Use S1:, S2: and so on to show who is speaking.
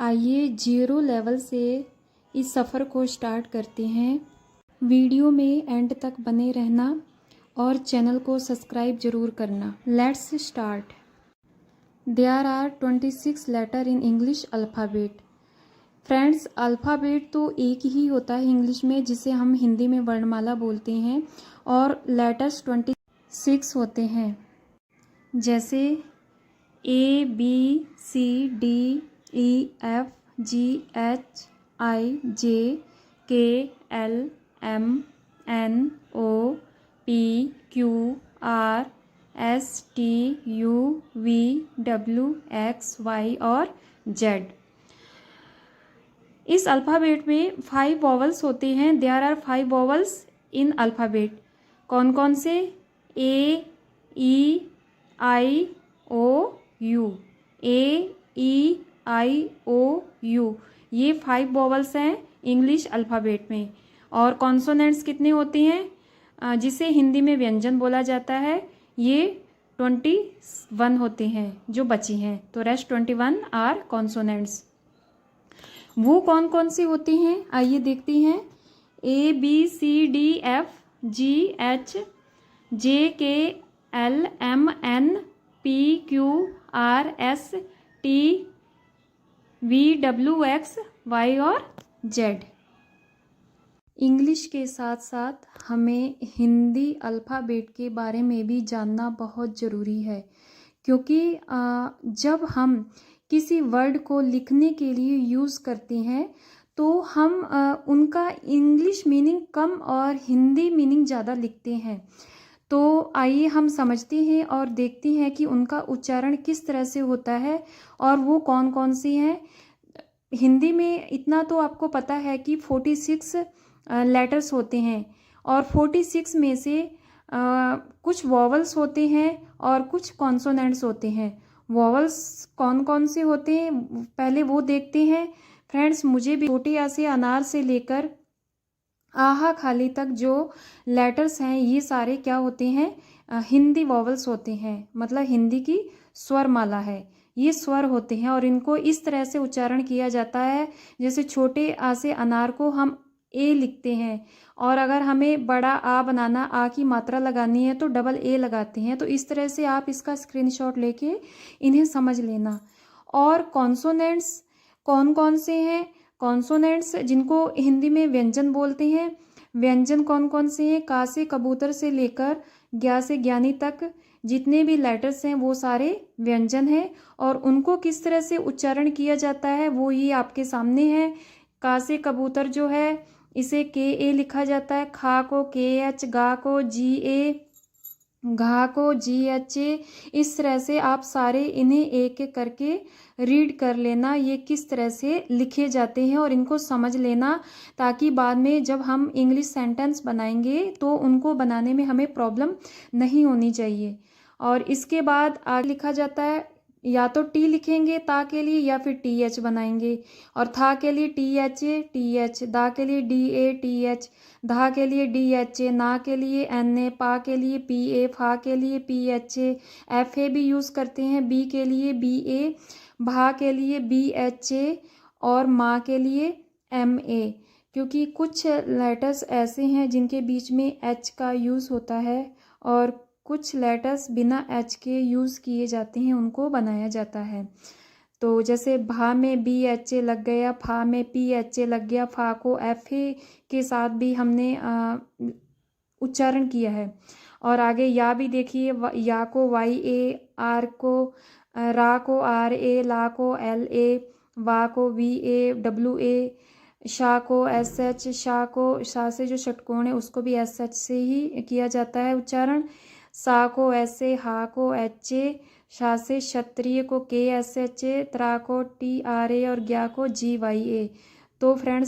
S1: आइए 0 लेवल से इस सफ़र को स्टार्ट करते हैं। वीडियो में एंड तक बने रहना और चैनल को सब्सक्राइब ज़रूर करना। Let's start. There are 26 letter in English alphabet. Friends, alphabet तो एक ही होता है इंग्लिश में, जिसे हम हिंदी में वर्णमाला बोलते हैं, और लेटर्स 26 होते हैं, जैसे ABCDEFGHIJKLMNOPQRSTUVWXY और Z। इस अल्फ़ाबेट में 5 वॉवल्स होते हैं। There are 5 vowels in alphabet. कौन कौन से? AEIOU, AEIOU, ये 5 वॉवल्स हैं इंग्लिश अल्फ़ाबेट में। और कॉन्सोनेंट्स कितने होते हैं, जिसे हिंदी में व्यंजन बोला जाता है, ये 21 होते हैं जो बची हैं। तो रेस्ट 21 आर कॉन्सोनेंट्स। वो कौन कौन सी होती हैं, आइए देखते हैं। ABCDFGHJKLMNPQRSTVWXY और Z। इंग्लिश के साथ साथ हमें हिंदी अल्फ़ाबेट के बारे में भी जानना बहुत ज़रूरी है, क्योंकि जब हम किसी वर्ड को लिखने के लिए यूज़ करते हैं तो हम उनका इंग्लिश मीनिंग कम और हिंदी मीनिंग ज़्यादा लिखते हैं। तो आइए हम समझते हैं और देखते हैं कि उनका उच्चारण किस तरह से होता है और वो कौन कौन सी हैं। हिंदी में इतना तो आपको पता है कि 46 लेटर्स होते हैं, और 46 में से कुछ वॉवल्स होते हैं और कुछ कॉन्सोनेंट्स होते हैं। वॉवल्स कौन कौन से होते हैं, पहले वो देखते हैं। फ्रेंड्स, मुझे भी छोटे आ से अनार से लेकर आहा खाली तक जो लेटर्स हैं, ये सारे क्या होते हैं, हिंदी वॉवल्स होते हैं। मतलब हिंदी की स्वरमाला है, ये स्वर होते हैं और इनको इस तरह से उच्चारण किया जाता है। जैसे छोटे आ से अनार को हम ए लिखते हैं, और अगर हमें बड़ा आ बनाना, आ की मात्रा लगानी है, तो डबल ए लगाते हैं। तो इस तरह से आप इसका स्क्रीनशॉट लेके इन्हें समझ लेना। और कॉन्सोनेंट्स कौन कौन से हैं? कॉन्सोनेंट्स जिनको हिंदी में व्यंजन बोलते हैं। व्यंजन कौन कौन से हैं? का से कबूतर से लेकर ज्ञा से ज्ञानी तक जितने भी लेटर्स हैं वो सारे व्यंजन हैं, और उनको किस तरह से उच्चारण किया जाता है वो ये आपके सामने है। का से कबूतर जो है, इसे के ए लिखा जाता है। खा को के एच, गा को जी ए, घा को जी एच ए। इस तरह से आप सारे इन्हें एक एक करके रीड कर लेना, ये किस तरह से लिखे जाते हैं, और इनको समझ लेना, ताकि बाद में जब हम इंग्लिश सेंटेंस बनाएंगे तो उनको बनाने में हमें प्रॉब्लम नहीं होनी चाहिए। और इसके बाद आगे लिखा जाता है, या तो टी लिखेंगे ता के लिए, या फिर टी एच बनाएंगे। और था के लिए T H A T H, दा के लिए डी ए टी एच, धा के लिए डी एच ए, ना के लिए एन ए, पा के लिए पी ए, फा के लिए P H A, F A भी यूज़ करते हैं, बी के लिए बी ए, भा के लिए बी एच ए, और माँ के लिए एम ए। क्योंकि कुछ लेटर्स ऐसे हैं जिनके बीच में एच का यूज़ होता है, और कुछ लेटर्स बिना एच के यूज़ किए जाते हैं, उनको बनाया जाता है। तो जैसे भा में बी एच ए लग गया, फा में पी एच ए लग गया, फा को एफ ए के साथ भी हमने उच्चारण किया है। और आगे या भी देखिए, या को वाई ए, आर को रा को आर ए, ला को एल ए, वा को V A W A, Shah को एस एच, शाह को शाह से जो षटकोण है उसको भी एस एच से ही किया जाता है उच्चारण। सा को ऐसे, हा को एच ए, शा से क्षत्रिय को के एस एच ए, त्रा को टी आर ए, और ज्ञा को जी वाई ए। तो फ्रेंड्स,